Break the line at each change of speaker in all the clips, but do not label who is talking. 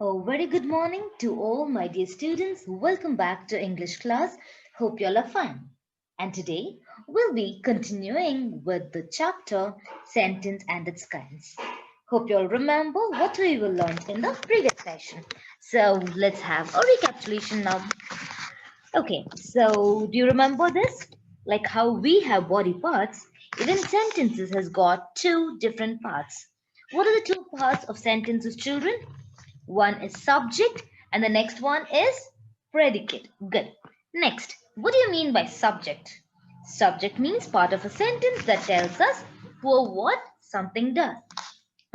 Oh, very good morning to all my dear students. Welcome back to English class. Hope you all are fine. And today we'll be continuing with the chapter Sentence and its Kinds. Hope you all remember what we will learn in the previous session. So let's have a recapitulation now. Okay, so do you remember this? Like how we have body parts, even sentences has got two different parts. What are the two parts of sentences, children? One is subject and the next one is predicate. Good. Next, what do you mean by subject? Subject means part of a sentence that tells us who or what something does.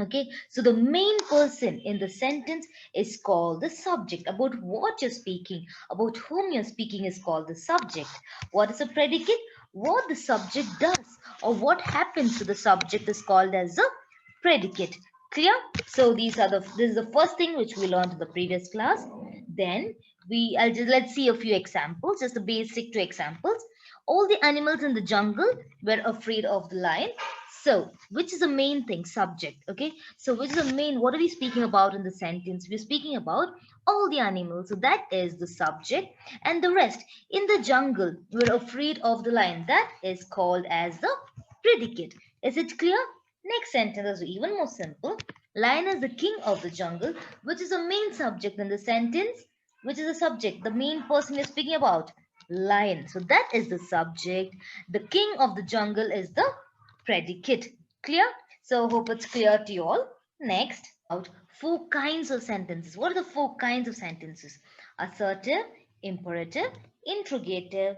Okay, so the main person in the sentence is called the subject. About what you're speaking, about whom you're speaking is called the subject. What is a predicate? What the subject does or what happens to the subject is called as a predicate. Clear? So this is the first thing which we learned in the previous class. Then let's see a few examples, just the basic two examples. All the animals in the jungle were afraid of the lion. So, which is the main thing? Subject. Okay. So, which is the main? What are we speaking about in the sentence? We're speaking about all the animals. So, that is the subject. And the rest in the jungle were afraid of the lion. That is called as the predicate. Is it clear? Next sentence is even more simple. Lion is the king of the jungle, which is the main subject in the sentence. Which is the subject? The main person you're speaking about. Lion. So, that is the subject. The king of the jungle is the predicate. Clear? So hope it's clear to you all. Next, out four kinds of sentences. What are the four kinds of sentences? Assertive, imperative, interrogative,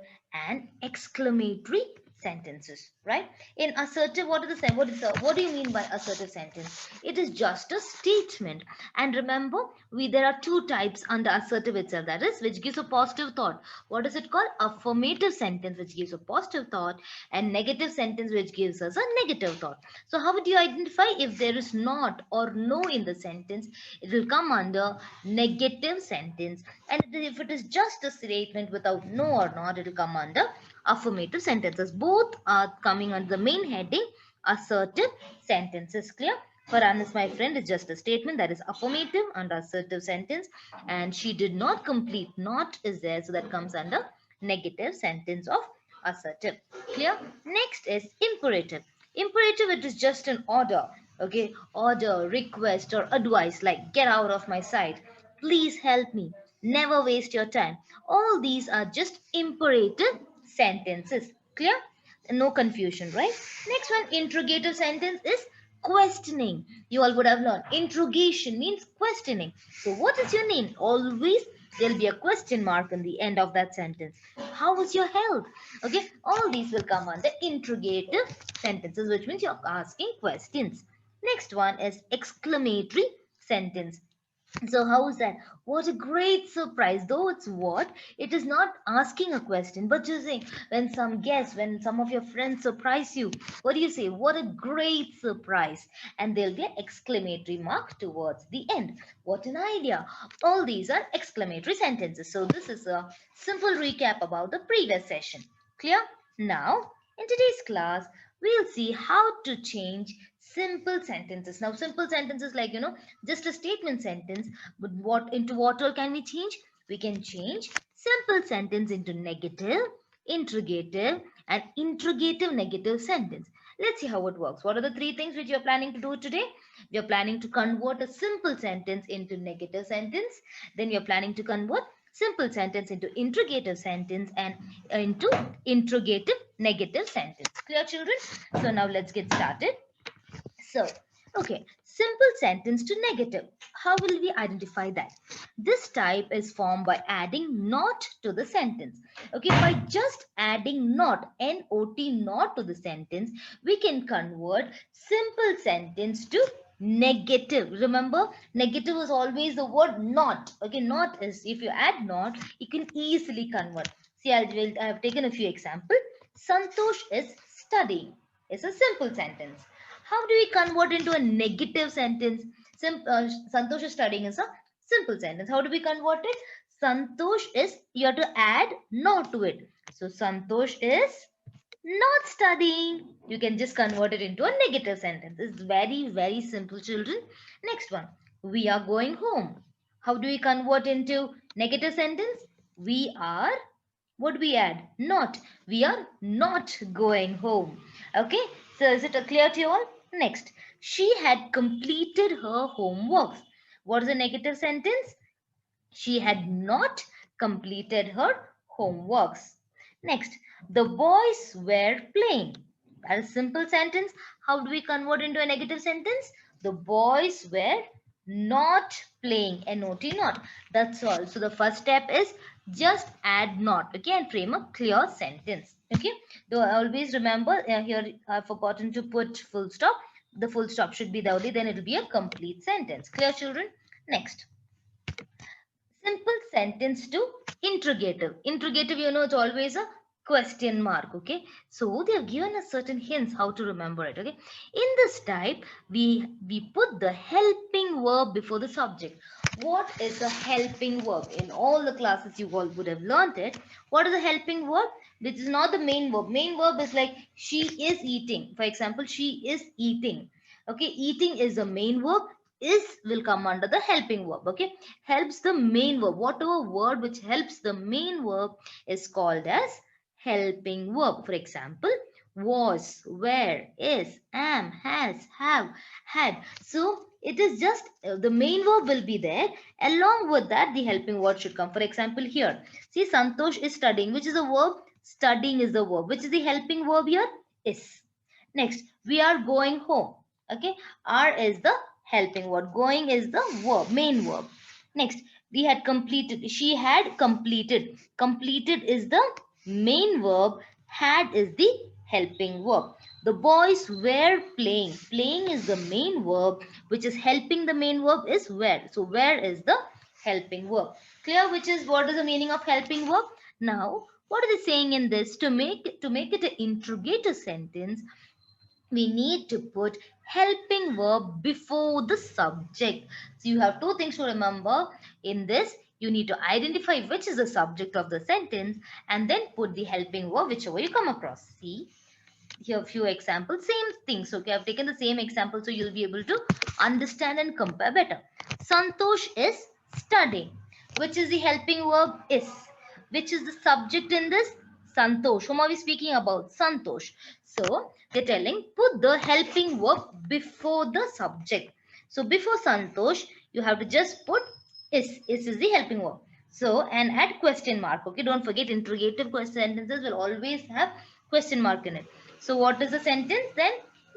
and exclamatory sentences. Right? In assertive, what do you mean by assertive sentence? It is just a statement. And remember, there are two types under assertive itself. That is, which gives a positive thought. What is it called? Affirmative sentence, which gives a positive thought, and negative sentence which gives us a negative thought. So how would you identify if there is not or no in the sentence? It will come under negative sentence, and if it is just a statement without no or not, it will come under affirmative sentences. Both are coming under the main heading assertive sentences. Clear? For Anis, my friend, is just a statement that is affirmative under assertive sentence, and she did not complete. Not is there, so that comes under negative sentence of assertive. Clear? Next is imperative. Imperative, it is just an order. Okay, order, request, or advice like get out of my sight, please help me, never waste your time. All these are just imperative sentences. Clear? No confusion, right? Next one, interrogative sentence is questioning. You all would have learned interrogation means questioning. So what is your name? Always there'll be a question mark in the end of that sentence. How was your health? Okay, all these will come under interrogative sentences, which means you're asking questions. Next one is exclamatory sentence. So how is that? What a great surprise. Though it's what? It is not asking a question, but you say when some of your friends surprise you, what do you say? What a great surprise. And there'll be an exclamatory mark towards the end. What an idea. All these are exclamatory sentences. So this is a simple recap about the previous session. Clear? Now, in today's class, we'll see how to change simple sentences. Now, simple sentences like, just a statement sentence, but what all can we change? We can change simple sentence into negative, interrogative, and interrogative negative sentence. Let's see how it works. What are the three things which you're planning to do today? You're planning to convert a simple sentence into negative sentence. Then you're planning to convert simple sentence into interrogative sentence and into interrogative negative sentence. Clear, children? So now let's get started. So, okay, simple sentence to negative. How will we identify that? This type is formed by adding not to the sentence. Okay, by just adding not, N-O-T, not to the sentence, we can convert simple sentence to negative. Remember, negative is always the word not. Okay, not is, if you add not, you can easily convert. See, I have taken a few examples. Santosh is studying. It's a simple sentence. How do we convert into a negative sentence? Santosh is studying is a simple sentence. How do we convert it? Santosh is, you have to add not to it. So Santosh is not studying. You can just convert it into a negative sentence. It's very, very simple, children. Next one. We are going home. How do we convert into negative sentence? We are, what we add? Not. We are not going home. Okay. So is it clear to you all? Next. She had completed her homeworks. What is a negative sentence? She had not completed her homeworks. Next, the boys were playing. That is simple sentence. How do we convert into a negative sentence? The boys were not playing. N-O-T, not. That's all. So the first step is just add not. Okay, and frame a clear sentence. Okay. Though always remember here I've forgotten to put full stop. The full stop should be the only, then it will be a complete sentence. Clear, children? Next. Simple sentence to interrogative. Interrogative, it's always a question mark. Okay, so they have given us certain hints how to remember it. Okay, in this type, we put the helping verb before the subject. What is a helping verb? In all the classes you all would have learned it. What is a helping verb? Which is not the main verb. Main verb is like she is eating. For example, she is eating. Okay, eating is the main verb. Is will come under the helping verb. Okay, helps the main verb. Whatever word which helps the main verb is called as helping verb. For example, was, were, is, am, has, have, had. So it is just the main verb will be there. Along with that, the helping word should come. For example, here, see, Santosh is studying. Which is a verb? Studying is the verb. Which is the helping verb here? Is. Next, we are going home. Okay, are is the helping word. Going is the verb, main verb. Next, we had completed. She had completed. Completed is the main verb. Had is the helping verb. The boys were playing. Playing is the main verb, which is helping the main verb is were. So where is the helping verb? Clear? Which is what is the meaning of helping verb? Now, what are they saying in this? To make it an interrogative sentence, we need to put helping verb before the subject. So you have two things to remember in this. You need to identify which is the subject of the sentence and then put the helping verb whichever you come across. See here a few examples, same things. Okay, I've taken the same example so you'll be able to understand and compare better. Santosh is studying. Which is the helping verb? Is. Which is the subject in this? Santosh. Whom are we speaking about? Santosh. So they're telling put the helping verb before the subject. So before Santosh, you have to just put is. Is the helping verb. So and add question mark. Okay, don't forget interrogative sentences will always have question mark in it. So what is the sentence then?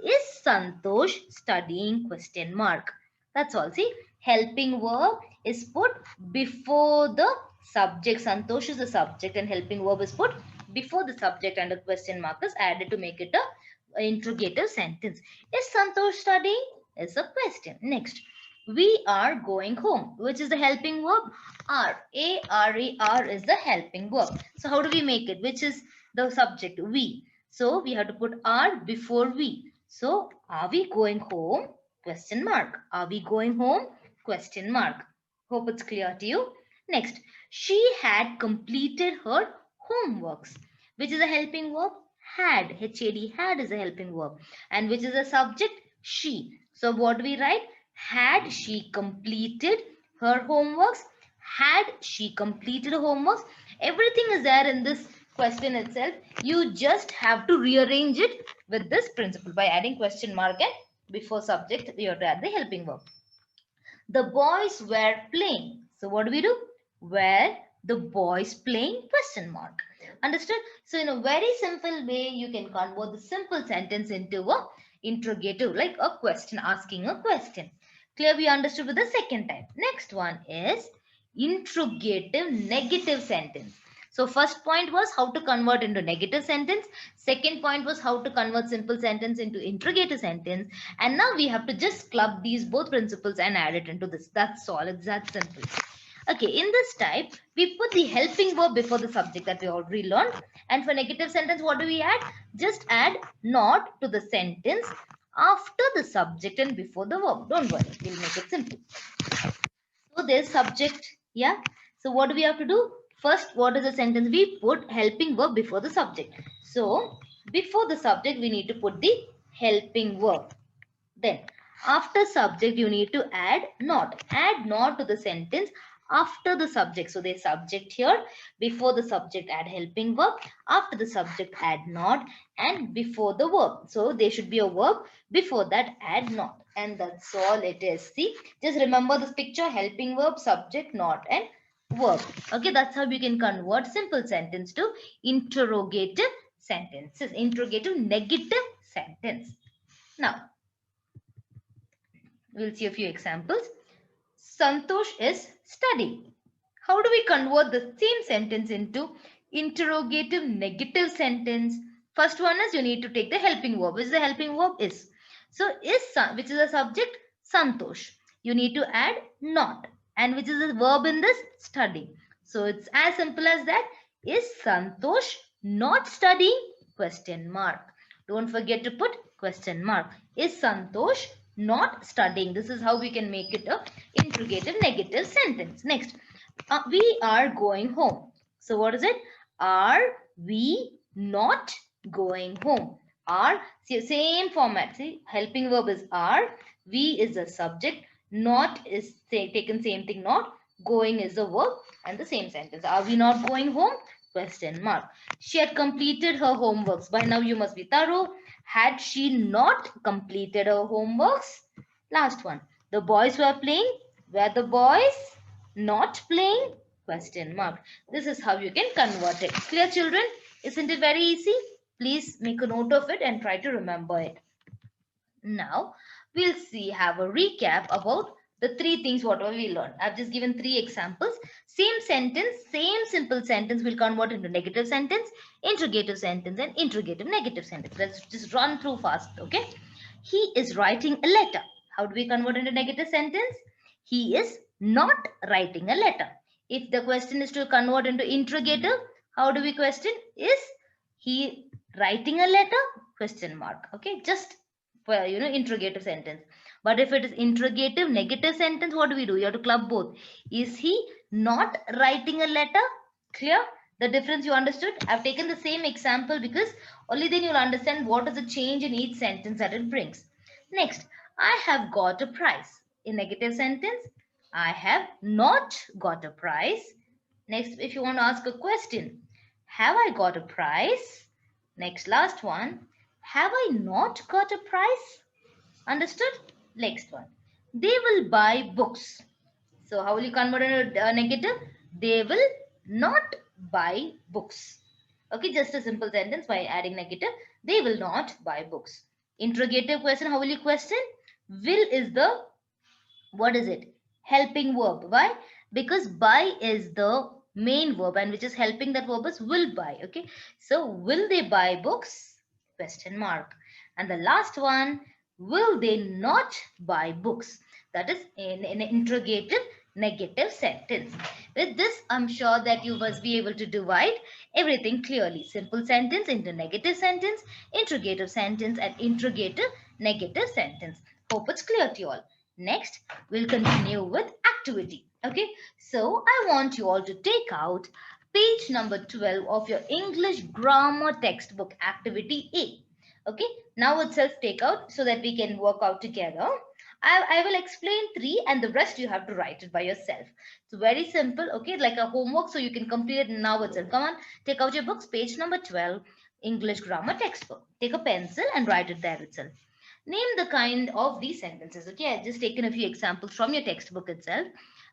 Is Santosh studying? Question mark. That's all. See, helping verb is put before the subject. Santosh is the subject and helping verb is put before the subject and a question mark is added to make it a interrogative sentence. Is Santosh studying? Is a question. Next, we are going home. Which is the helping verb? Are. A-R-E-R is the helping verb. So how do we make it? Which is the subject? We. So we have to put are before we. So are we going home? Question mark. Are we going home? Question mark. Hope it's clear to you. Next, she had completed her homeworks. Which is a helping verb? Had. H-A-D. Had is a helping verb. And which is a subject? She. So what do we write? Had she completed her homeworks? Had she completed her homeworks? Everything is there in this question itself. You just have to rearrange it with this principle by adding question mark and before subject you have to add the helping verb. The boys were playing. So what do we do? Were the boys playing? Question mark. Understood? So in a very simple way, you can convert the simple sentence into a interrogative, like a question, asking a question. Clear? We understood with the second type. Next one is interrogative negative sentence. So first point was how to convert into negative sentence. Second point was how to convert simple sentence into interrogative sentence. And now we have to just club these both principles and add it into this. That's all. It's that simple. Okay, in this type, we put the helping verb before the subject that we already learned. And for negative sentence, what do we add? Just add not to the sentence after the subject and before the verb. Don't worry, we'll make it simple. So there's subject, yeah. So what do we have to do? First, what is the sentence? We put helping verb before the subject. So before the subject, we need to put the helping verb. Then After subject, you need to add not. Add not to the sentence after the subject. So there's subject here. Before the subject, add helping verb. After the subject, add not. And before the verb. So there should be a verb. Before that, add not. And that's all it is. See, just remember this picture: helping verb, subject, not, and verb. Okay, that's how we can convert simple sentence to interrogative sentences. Interrogative negative sentence. Now, we'll see a few examples. Santosh is studying. How do we convert the same sentence into interrogative negative sentence? First one is you need to take the helping verb. Which is the helping verb? Is. So is, which is the subject? Santosh. You need to add not. And which is the verb in this? Studying. So it's as simple as that. Is Santosh not studying? Question mark. Don't forget to put question mark. Is Santosh not studying? This is how we can make it a interrogative negative sentence. Next, we are going home. So what is it? Are we not going home? Are, see, same format. See, helping verb is are, we is the subject, not is taken same thing, not, going is the verb, and the same sentence. Are we not going home? Question mark. She had completed her homeworks. By now you must be thorough. Had she not completed her homeworks? Last one. The boys were playing. Were the boys not playing? Question mark. This is how you can convert it. Clear, children? Isn't it very easy? Please make a note of it and try to remember it. Now, we'll have a recap about the three things whatever we learned. I've just given three examples. Same sentence, same simple sentence will convert into negative sentence, interrogative sentence, and interrogative negative sentence. Let's just run through fast, okay? He is writing a letter. How do we convert into negative sentence? He is not writing a letter. If the question is to convert into interrogative, how do we question? Is he writing a letter? Question mark. Okay, just for interrogative sentence. But if it is interrogative negative sentence, what do we do? You have to club both. Is he not writing a letter? Clear? The difference you understood? I've taken the same example because only then you'll understand what is the change in each sentence that it brings. Next, I have got a prize. In negative sentence, I have not got a prize. Next, if you want to ask a question, have I got a prize? Next, last one, have I not got a prize? Understood? Next one, they will buy books. So how will you convert into negative? They will not buy books. Okay, just a simple sentence by adding negative. They will not buy books. Interrogative question, how will you question? Will is the, what is it? Helping verb. Why? Because buy is the main verb and which is helping, that verb is will buy. Okay, so will they buy books? Question mark. And the last one, will they not buy books? That is in an interrogative negative sentence. With this, I'm sure that you must be able to divide everything clearly. Simple sentence into negative sentence, interrogative sentence, and interrogative negative sentence. Hope it's clear to you all. Next, we'll continue with activity. Okay, so I want you all to take out page number 12 of your English grammar textbook, activity A. Okay, now itself take out so that we can work out together. I will explain three and the rest you have to write it by yourself. It's very simple, okay, like a homework, so you can complete it now itself. Come on, take out your books, page number 12, English grammar textbook. Take a pencil and write it there itself. Name the kind of these sentences. Okay, I've just taken a few examples from your textbook itself.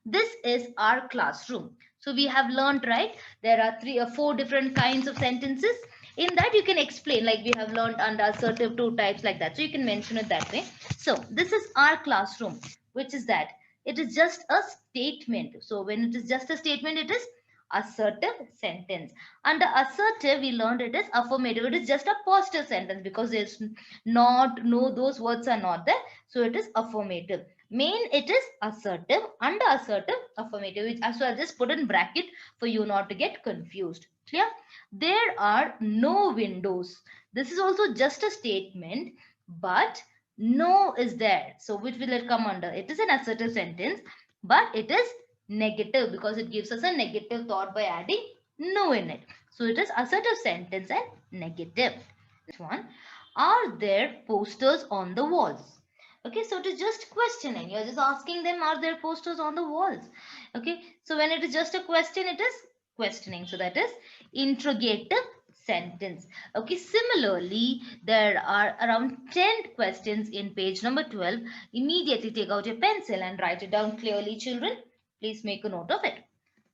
This is our classroom. So we have learned, right? There are three or four different kinds of sentences. In that you can explain, like we have learned under assertive two types like that. So you can mention it that way. So this is our classroom. Which is that? It is just a statement. So when it is just a statement, it is assertive sentence. Under assertive, we learned it is affirmative. It is just a positive sentence because there's not, no, those words are not there. So it is affirmative. Main, it is assertive. Under assertive, affirmative. So I'll just put in bracket for you not to get confused. Clear? There are no windows. This is also just a statement, but no is there. So which will it come under? It is an assertive sentence, but it is negative because it gives us a negative thought by adding no in it. So it is assertive sentence and negative. Next one, are there posters on the walls? Okay, so it is just questioning. You're just asking them, are there posters on the walls? Okay, so when it is just a question, it is questioning. So that is interrogative sentence. Okay, similarly, there are around 10 questions in page number 12. Immediately take out your pencil and write it down clearly, children. Please make a note of it.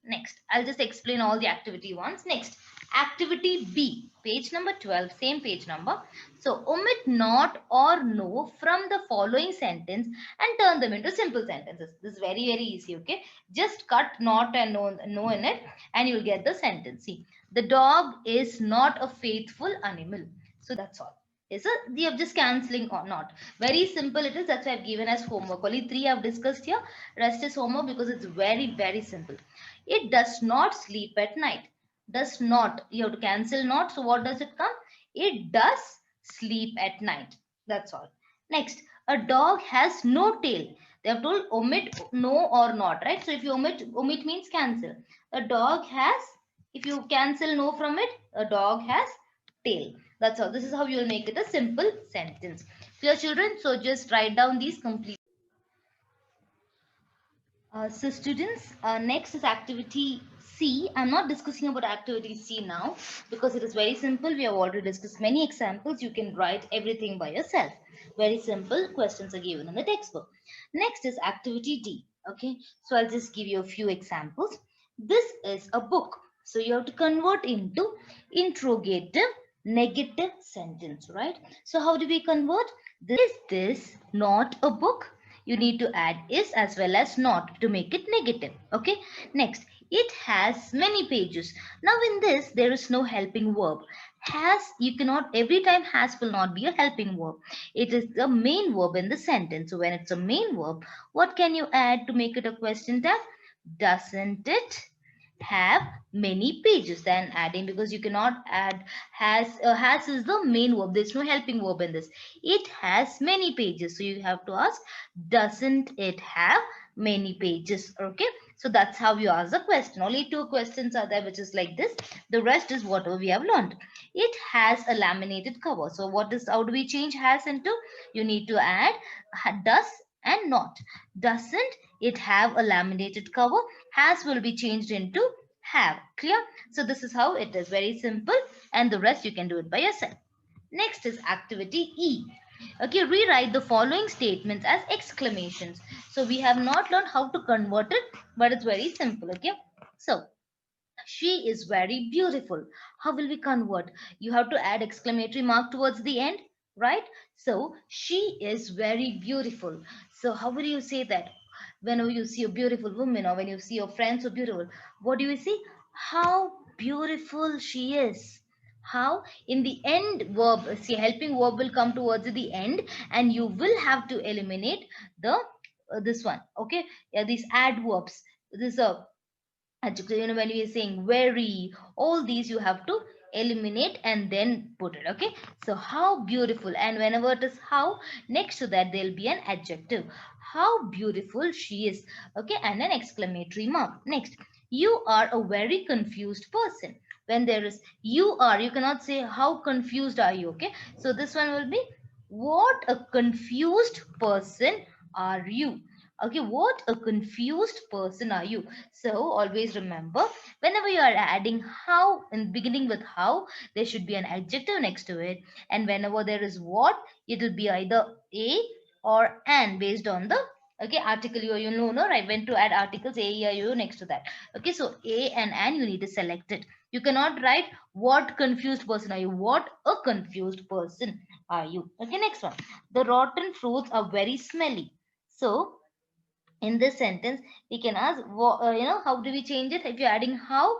Next, I'll just explain all the activity ones. Next, activity B, page number 12, same page number. So, omit not or no from the following sentence and turn them into simple sentences. This is very, very easy, okay? Just cut not and no in it and you'll get the sentence. See, the dog is not a faithful animal. So, that's all. Is it? They are just cancelling or not. Very simple it is. That's why I've given as homework. Only 3 I've discussed here. Rest is homework because it's very, very simple. It does not sleep at night. Does not. You have to cancel not. So what does it come? It does sleep at night. That's all. Next, a dog has no tail. They have told omit no or not, right? So if you omit means cancel. A dog has, if you cancel no from it, a dog has tail. That's all. This is how you will make it a simple sentence. Clear, children? So just write down these complete. So students, next is activity C. I'm not discussing about activity C now because it is very simple. We have already discussed many examples. You can write everything by yourself. Very simple questions are given in the textbook. Next is activity D. Okay, so I'll just give you a few examples. This is a book. So you have to convert into interrogative negative sentence, right? So how do we convert? Is this not a book? You need to add is as well as not to make it negative. Okay, next, it has many pages. Now in this there is no helping verb. Has, you cannot, every time has will not be a helping verb. It is the main verb in the sentence. So when it's a main verb, what can you add to make it a question tag? Doesn't it have many pages? Then adding, because you cannot add has is the main verb. There's no helping verb in this. It has many pages, so you have to ask, doesn't it have many pages? Okay, so that's how you ask the question. Only 2 questions are there, which is like this. The rest is whatever we have learned. It has a laminated cover. So what is, how do we change has into? You need to add does and not. Doesn't it have a laminated cover? Has will be changed into have. Clear? So this is how it is. Very simple, and the rest you can do it by yourself. Next is activity E. Okay, rewrite the following statements as exclamations. So we have not learned how to convert it, but it's very simple. Okay, so she is very beautiful. How will we convert? You have to add exclamatory mark towards the end, right? So she is very beautiful. So how will you say that? Whenever you see a beautiful woman or when you see your friend so beautiful, what do you see? How beautiful she is. How? In the end verb, see, helping verb will come towards the end and you will have to eliminate the this one. Okay, yeah, these adverbs. This is a adjective, when we are saying very, all these you have to eliminate and then put it. Okay, so how beautiful, and whenever it is how, next to that there'll be an adjective. How beautiful she is. Okay, and an exclamatory mark. Next, you are a very confused person. When there is you are, you cannot say how confused are you. Okay, so this one will be what a confused person are you. Okay, what a confused person are you. So always remember, whenever you are adding how, in beginning with how, there should be an adjective next to it, and whenever there is what, it will be either a or an based on the okay article. You know, no, right? When to add articles, a, or u next to that. Okay, so a and an, you need to select it. You cannot write what confused person are you. What a confused person are you. Okay, next one. The rotten fruits are very smelly. So in this sentence we can ask how do we change it? If you're adding how,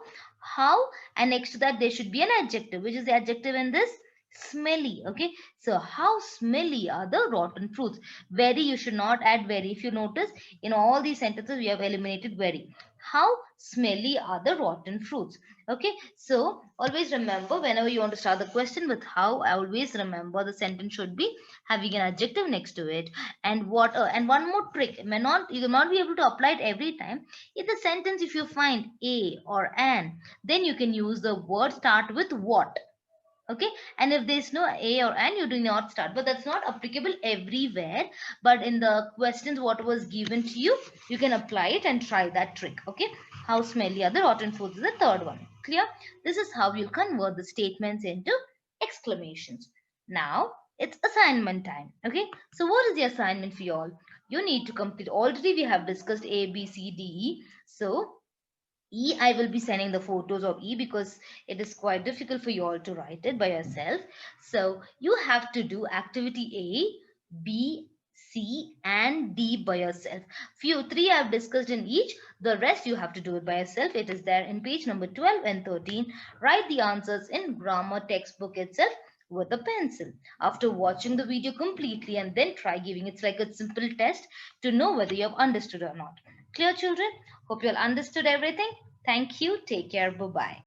and next to that there should be an adjective. Which is the adjective in this? Smelly. Okay, so how smelly are the rotten fruits? Very, you should not add very. If you notice, in all these sentences we have eliminated very. How smelly are the rotten fruits? Okay, so always remember, whenever you want to start the question with how, always remember the sentence should be having an adjective next to it. And what and one more trick, may not, you will not be able to apply it every time. In the sentence, if you find a or an, then you can use the word start with what. Okay, and if there's no a or an, you do not start, but that's not applicable everywhere. But in the questions what was given to you, you can apply it and try that trick. Okay, how smelly are the rotten foods is the third one. Clear? This is how you'll convert the statements into exclamations. Now it's assignment time. Okay, so what is the assignment for you all? You need to complete, already we have discussed a b c d e. So E, I will be sending the photos of E because it is quite difficult for you all to write it by yourself. So you have to do activity A, B, C, and D by yourself. Few three I have discussed in each. The rest you have to do it by yourself. It is there in page number 12 and 13. Write the answers in grammar textbook itself with a pencil. After watching the video completely and then try giving, it's like a simple test to know whether you have understood or not. Clear, children? Hope you all understood everything. Thank you. Take care. Bye bye.